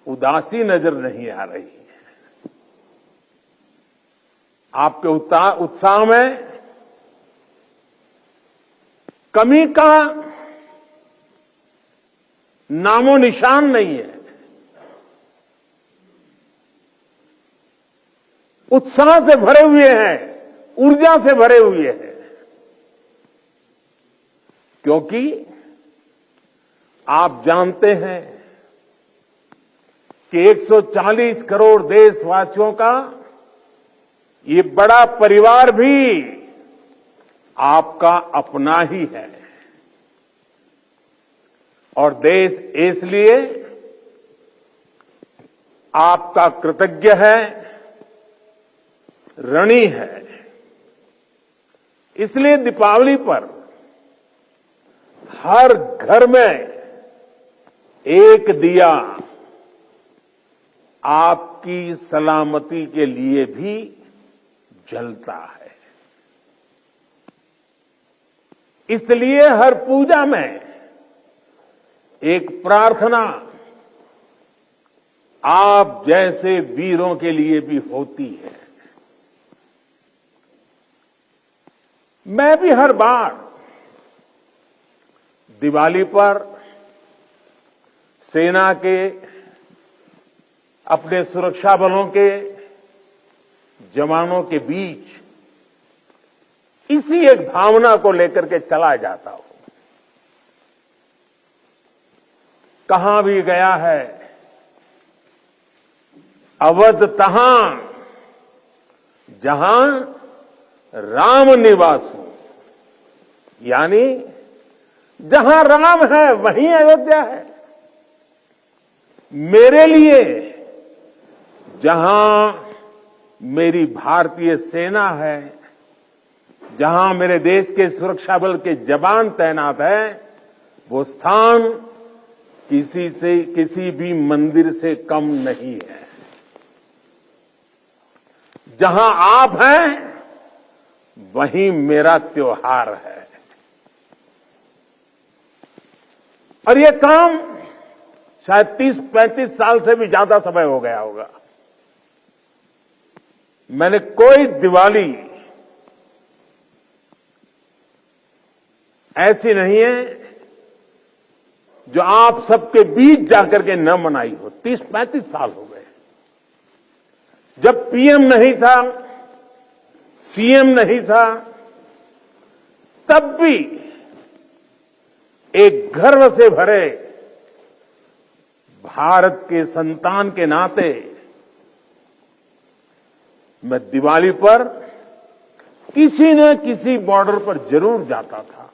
उदासी नजर नहीं आ रही है। आपके उत्साह में कमी का नामो निशान नहीं है। उत्साह से भरे हुए हैं, ऊर्जा से भरे हुए हैं, क्योंकि आप जानते हैं कि 140 करोड़ देशवासियों का ये बड़ा परिवार भी आपका अपना ही है। और देश इसलिए आपका कृतज्ञ है, ऋणी है। इसलिए दीपावली पर हर घर में एक दिया आपकी सलामती के लिए भी जलता है। इसलिए हर पूजा में एक प्रार्थना आप जैसे वीरों के लिए भी होती है। मैं भी हर बार दिवाली पर सेना के, अपने सुरक्षा बलों के जवानों के बीच इसी एक भावना को लेकर के चला जाता हूं। कहां भी गया है, अवध तहां जहां राम निवासु, यानी जहां राम है वहीं अयोध्या है। मेरे लिए जहां मेरी भारतीय सेना है, जहां मेरे देश के सुरक्षा बल के जवान तैनात हैं, वो स्थान किसी भी मंदिर से कम नहीं है। जहां आप हैं वहीं मेरा त्योहार है। और ये काम शायद 30-35 साल से भी ज्यादा समय हो गया होगा। मैंने कोई दिवाली ऐसी नहीं है जो आप सबके बीच जाकर के न मनाई हो। 30-35 साल हो गए। जब पीएम नहीं था, सीएम नहीं था, तब भी एक गर्व से भरे भारत के संतान के नाते मैं दिवाली पर किसी न किसी बॉर्डर पर जरूर जाता था।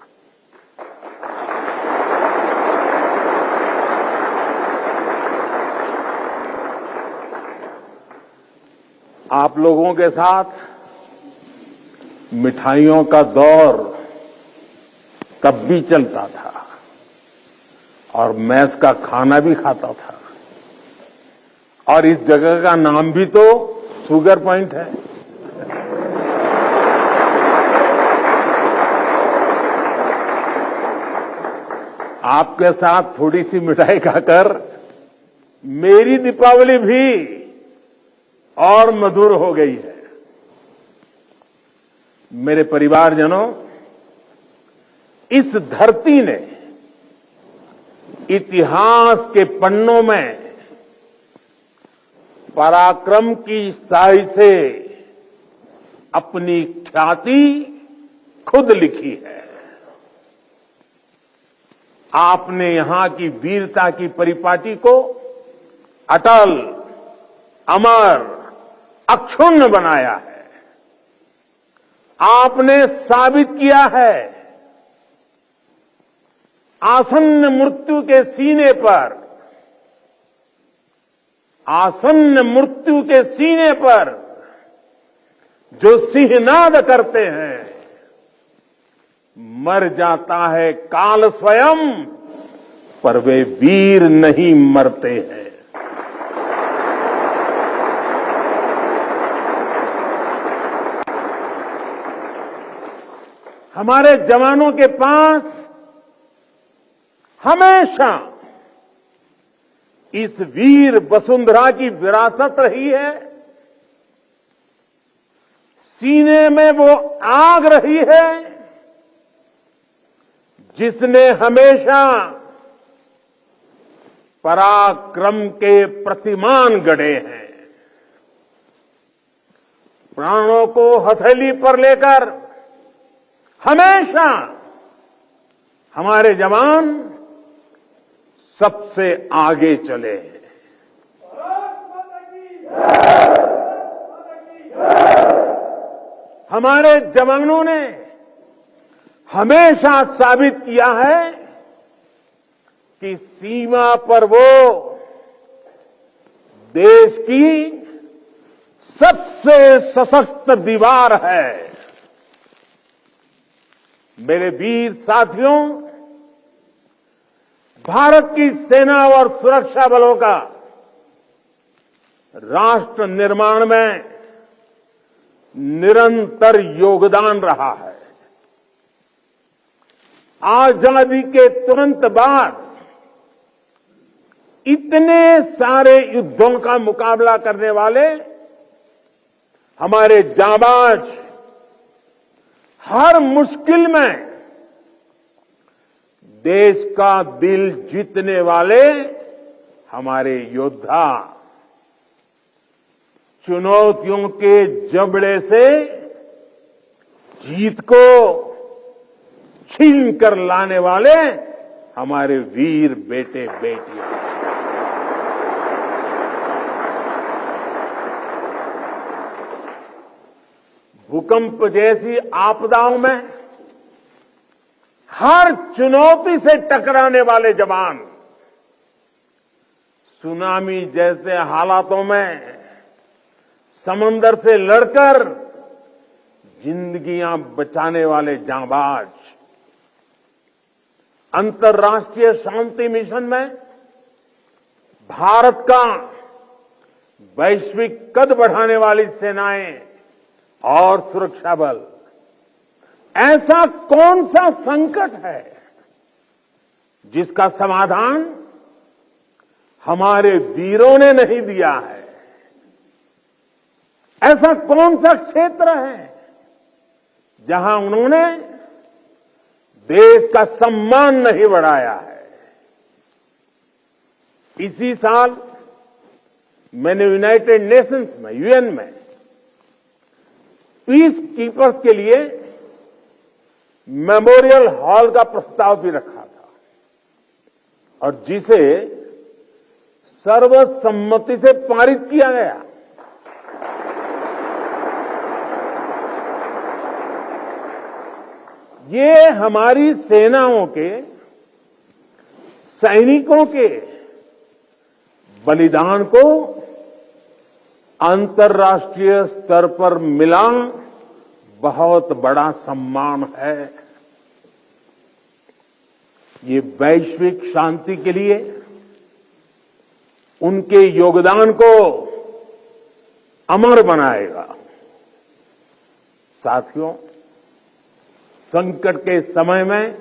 आप लोगों के साथ मिठाइयों का दौर तब भी चलता था और मैस का खाना भी खाता था। और इस जगह का नाम भी तो शुगर पॉइंट है। आपके साथ थोड़ी सी मिठाई खाकर मेरी दीपावली भी और मधुर हो गई है। मेरे परिवारजनों, इस धरती ने इतिहास के पन्नों में पराक्रम की स्याही से अपनी ख्याति खुद लिखी है। आपने यहां की वीरता की परिपाटी को अटल, अमर, अक्षुण्ण बनाया है। आपने साबित किया है आसन्न मृत्यु के सीने पर, आसन्न मृत्यु के सीने पर जो सिंहनाद करते हैं, मर जाता है काल स्वयं, पर वे वीर नहीं मरते हैं। हमारे जवानों के पास हमेशा इस वीर वसुंधरा की विरासत रही है, सीने में वो आग रही है जिसने हमेशा पराक्रम के प्रतिमान गढ़े हैं। प्राणों को हथेली पर लेकर हमेशा हमारे जवान सबसे आगे चले हैं। हमारे जवानों ने हमेशा साबित किया है कि सीमा पर वो देश की सबसे सशक्त दीवार है। मेरे वीर साथियों, भारत की सेना और सुरक्षा बलों का राष्ट्र निर्माण में निरंतर योगदान रहा है। आजादी के तुरंत बाद इतने सारे युद्धों का मुकाबला करने वाले हमारे जाबाज, हर मुश्किल में देश का दिल जीतने वाले हमारे योद्धा चुनौतियों के जबड़े से जीत को छीन कर लाने वाले हमारे वीर बेटे बेटियां। भूकंप जैसी आपदाओं में हर चुनौती से टकराने वाले जवान, सुनामी जैसे हालातों में समंदर से लड़कर जिंदगियां बचाने वाले जांबाज, अंतर्राष्ट्रीय शांति मिशन में भारत का वैश्विक कद बढ़ाने वाली सेनाएं और सुरक्षा बल, ऐसा कौन सा संकट है जिसका समाधान हमारे वीरों ने नहीं दिया है? ऐसा कौन सा क्षेत्र है जहां उन्होंने देश का सम्मान नहीं बढ़ाया है? इसी साल मैंने यूनाइटेड नेशंस में, यूएन में पीस कीपर्स के लिए मेमोरियल हॉल का प्रस्ताव भी रखा था और जिसे सर्वसम्मति से पारित किया गया। ये हमारी सेनाओं के, सैनिकों के बलिदान को अंतर्राष्ट्रीय स्तर पर मिला बहुत बड़ा सम्मान है। ये वैश्विक शांति के लिए उनके योगदान को अमर बनाएगा। साथियों, संकट के समय में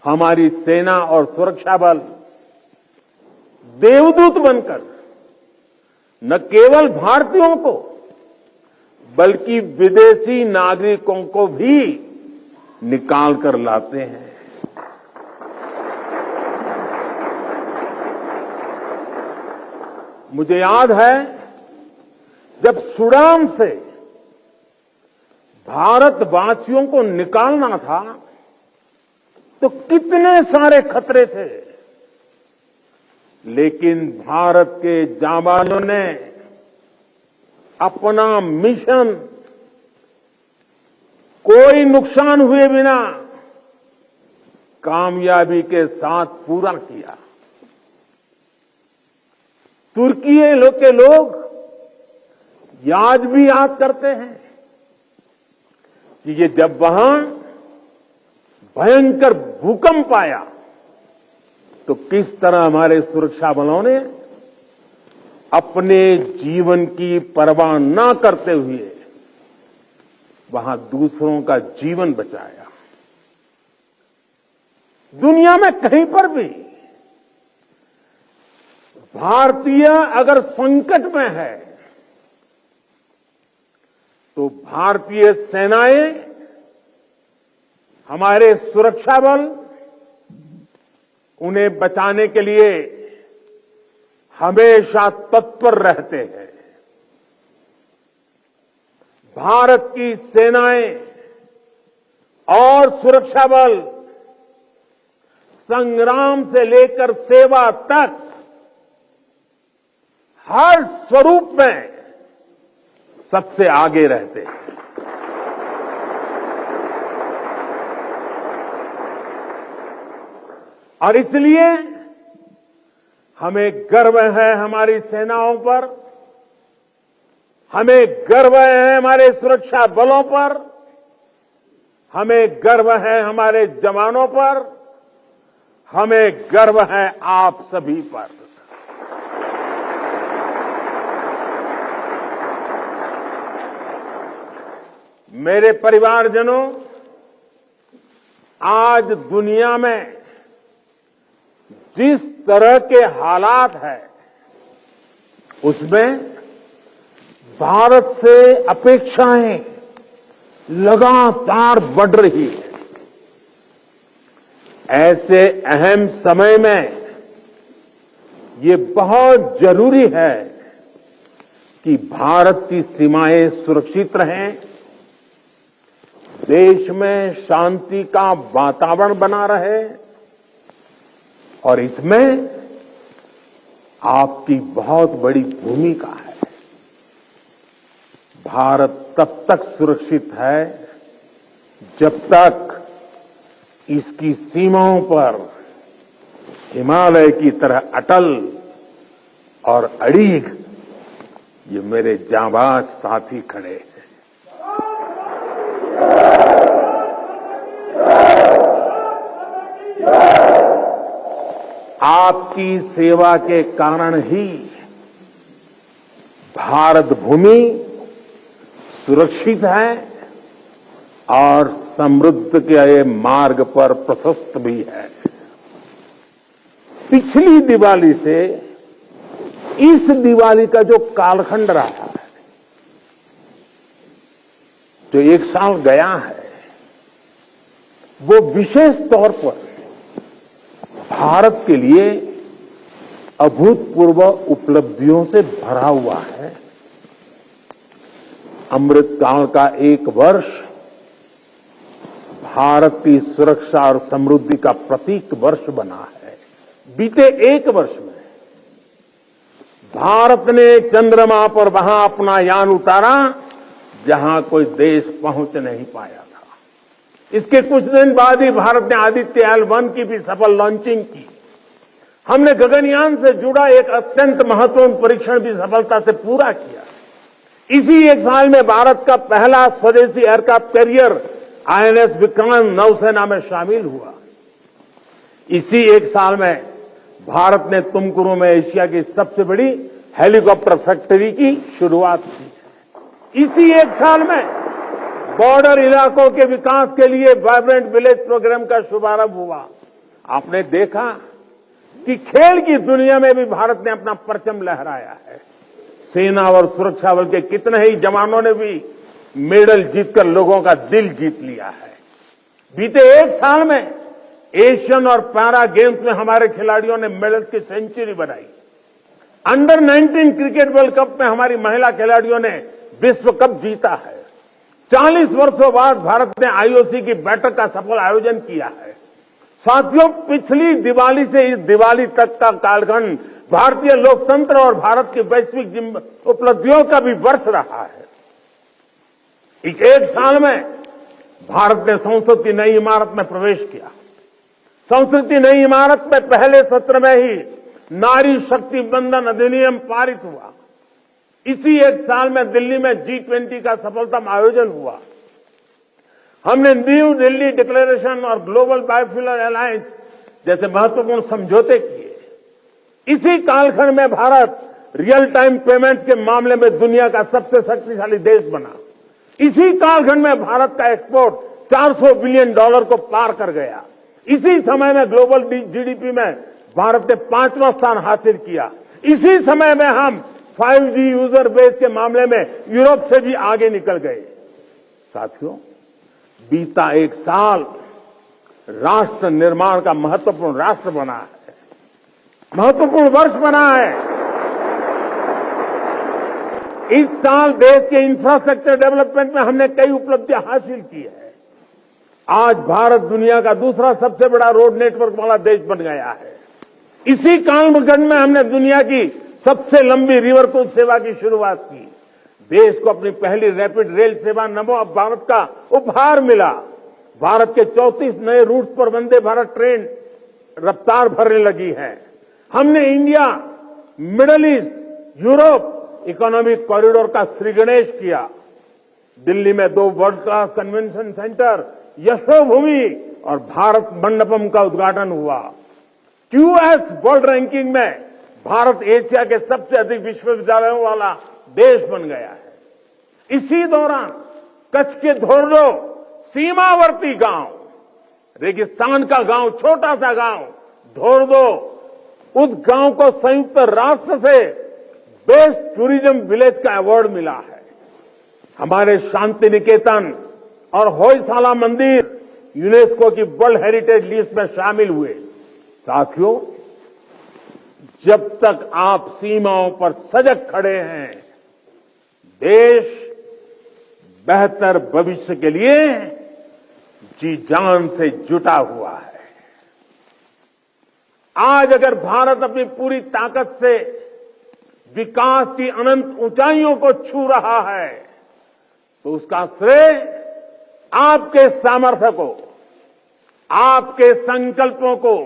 हमारी सेना और सुरक्षा बल देवदूत बनकर न केवल भारतीयों को बल्कि विदेशी नागरिकों को भी निकाल कर लाते हैं। मुझे याद है जब सूडान से भारतवासियों को निकालना था तो कितने सारे खतरे थे, लेकिन भारत के जांबाजों ने अपना मिशन कोई नुकसान हुए बिना कामयाबी के साथ पूरा किया। तुर्की के लोग आज भी याद करते हैं कि ये जब वहां भयंकर भूकंप आया तो किस तरह हमारे सुरक्षा बलों ने अपने जीवन की परवाह न करते हुए वहां दूसरों का जीवन बचाया। दुनिया में कहीं पर भी भारतीय अगर संकट में है तो भारतीय सेनाएं, हमारे सुरक्षा बल उन्हें बचाने के लिए हमेशा तत्पर रहते हैं। भारत की सेनाएं और सुरक्षा बल संग्राम से लेकर सेवा तक हर स्वरूप में सबसे आगे रहते हैं। और इसलिए हमें गर्व है हमारी सेनाओं पर, हमें गर्व है हमारे सुरक्षा बलों पर, हमें गर्व है हमारे जवानों पर, हमें गर्व है आप सभी पर। मेरे परिवारजनों, आज दुनिया में जिस तरह के हालात हैं, उसमें भारत से अपेक्षाएं लगातार बढ़ रही है। ऐसे अहम समय में ये बहुत जरूरी है कि भारत की सीमाएं सुरक्षित रहें, देश में शांति का वातावरण बना रहे, और इसमें आपकी बहुत बड़ी भूमिका है। भारत तब तक सुरक्षित है जब तक इसकी सीमाओं पर हिमालय की तरह अटल और अड़ीग ये मेरे जांबाज साथी खड़े हैं। आपकी सेवा के कारण ही भारत भूमि सुरक्षित है और समृद्ध के मार्ग पर प्रशस्त भी है। पिछली दिवाली से इस दिवाली का जो कालखंड रहा है, जो एक साल गया है, वो विशेष तौर पर भारत के लिए अभूतपूर्व उपलब्धियों से भरा हुआ है। अमृतकाल का एक वर्ष भारत की सुरक्षा और समृद्धि का प्रतीक वर्ष बना है। बीते एक वर्ष में भारत ने चंद्रमा पर वहां अपना यान उतारा जहां कोई देश पहुंच नहीं पाया था। इसके कुछ दिन बाद ही भारत ने आदित्य L1 की भी सफल लॉन्चिंग की। हमने गगनयान से जुड़ा एक अत्यंत महत्वपूर्ण परीक्षण भी सफलता से पूरा किया। इसी एक साल में भारत का पहला स्वदेशी एयरक्राफ्ट कैरियर INS विक्रांत नौसेना में शामिल हुआ। इसी एक साल में भारत ने तुमकुरू में एशिया की सबसे बड़ी हेलीकॉप्टर फैक्ट्री की शुरुआत की। इसी एक साल में बॉर्डर इलाकों के विकास के लिए वाइब्रेंट विलेज प्रोग्राम का शुभारंभ हुआ। आपने देखा कि खेल की दुनिया में भी भारत ने अपना परचम लहराया है। सेना और सुरक्षा बल के कितने ही जवानों ने भी मेडल जीतकर लोगों का दिल जीत लिया है। बीते एक साल में एशियन और पैरा गेम्स में हमारे खिलाड़ियों ने मेडल की सेंचुरी बनाई। अंडर 19 क्रिकेट वर्ल्ड कप में हमारी महिला खिलाड़ियों ने विश्व कप जीता है। 40 वर्षों बाद भारत ने IOC की बैठक का सफल आयोजन किया है। साथियों, पिछली दिवाली से इस दिवाली तक का कालखंड भारतीय लोकतंत्र और भारत की वैश्विक उपलब्धियों का भी वर्ष रहा है। एक साल में भारत ने संसद की नई इमारत में प्रवेश किया। संसद की नई इमारत में पहले सत्र में ही नारी शक्ति बंधन अधिनियम पारित हुआ। इसी एक साल में दिल्ली में G20 का सफलतम आयोजन हुआ। हमने न्यू दिल्ली डिक्लेरेशन और ग्लोबल बायोफ्यूल अलायंस जैसे महत्वपूर्ण समझौते किए। इसी कालखंड में भारत रियल टाइम पेमेंट के मामले में दुनिया का सबसे शक्तिशाली देश बना। इसी कालखंड में भारत का एक्सपोर्ट $400 बिलियन को पार कर गया। इसी समय में ग्लोबल GDP में भारत ने 5वां स्थान हासिल किया। इसी समय में हम 5G यूजर बेस के मामले में यूरोप से भी आगे निकल गए। साथियों, बीता एक साल राष्ट्र निर्माण का महत्वपूर्ण राष्ट्र बना है, महत्वपूर्ण वर्ष बना है। इस साल देश के इंफ्रास्ट्रक्चर डेवलपमेंट में हमने कई उपलब्धियां हासिल की है। आज भारत दुनिया का दूसरा सबसे बड़ा रोड नेटवर्क वाला देश बन गया है। इसी कालखंड में हमने दुनिया की सबसे लंबी रिवर क्रूज सेवा की शुरुआत की। देश को अपनी पहली रैपिड रेल सेवा नमो भारत का उपहार मिला। भारत के 34 नए रूट पर वंदे भारत ट्रेन रफ्तार भरने लगी है। हमने India, middle east, Europe economic corridor का श्रीगणेश किया। दिल्ली में 2 world class convention centre, Yashobhoomi और भारत मंडपम का उद्घाटन हुआ। QS वर्ल्ड रैंकिंग में भारत एशिया के सबसे अधिक विश्वविद्यालयों वाला देश बन गया है। इसी दौरान कच्छ के धोरडो सीमावर्ती गांव, रेगिस्तान का गांव, छोटा सा गांव धोरडो, उस गांव को संयुक्त राष्ट्र से बेस्ट टूरिज्म विलेज का अवार्ड मिला है। हमारे शांति निकेतन और होयसाला मंदिर यूनेस्को की वर्ल्ड हेरिटेज लिस्ट में शामिल हुए। साथियों, जब तक आप सीमाओं पर सजग खड़े हैं, देश बेहतर भविष्य के लिए जी जान से जुटा हुआ है। आज अगर भारत अपनी पूरी ताकत से विकास की अनंत ऊंचाइयों को छू रहा है, तो उसका श्रेय आपके सामर्थ्य को, आपके संकल्पों को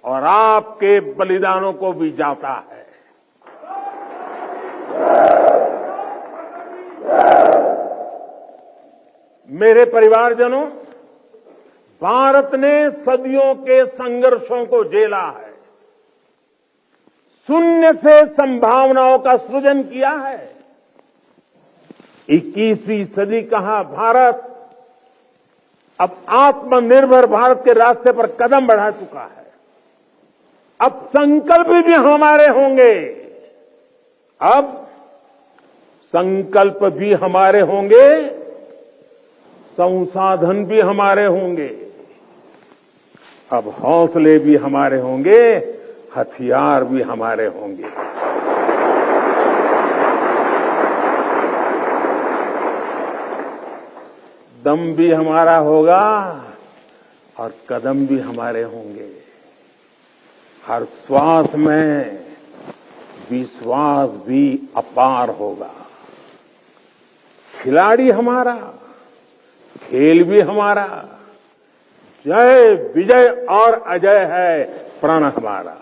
और आपके बलिदानों को भी जाता है। मेरे परिवारजनों, भारत ने सदियों के संघर्षों को झेला है, शून्य से संभावनाओं का सृजन किया है। 21वीं सदी का भारत अब आत्मनिर्भर भारत के रास्ते पर कदम बढ़ा चुका है। अब संकल्प भी हमारे होंगे, अब संकल्प भी हमारे होंगे, संसाधन भी हमारे होंगे, अब हौसले भी हमारे होंगे, हथियार भी हमारे होंगे। दम भी हमारा होगा और कदम भी हमारे होंगे। हर श्वास में विश्वास भी अपार होगा। खिलाड़ी हमारा, खेल भी हमारा, जय विजय और अजय है प्रण हमारा।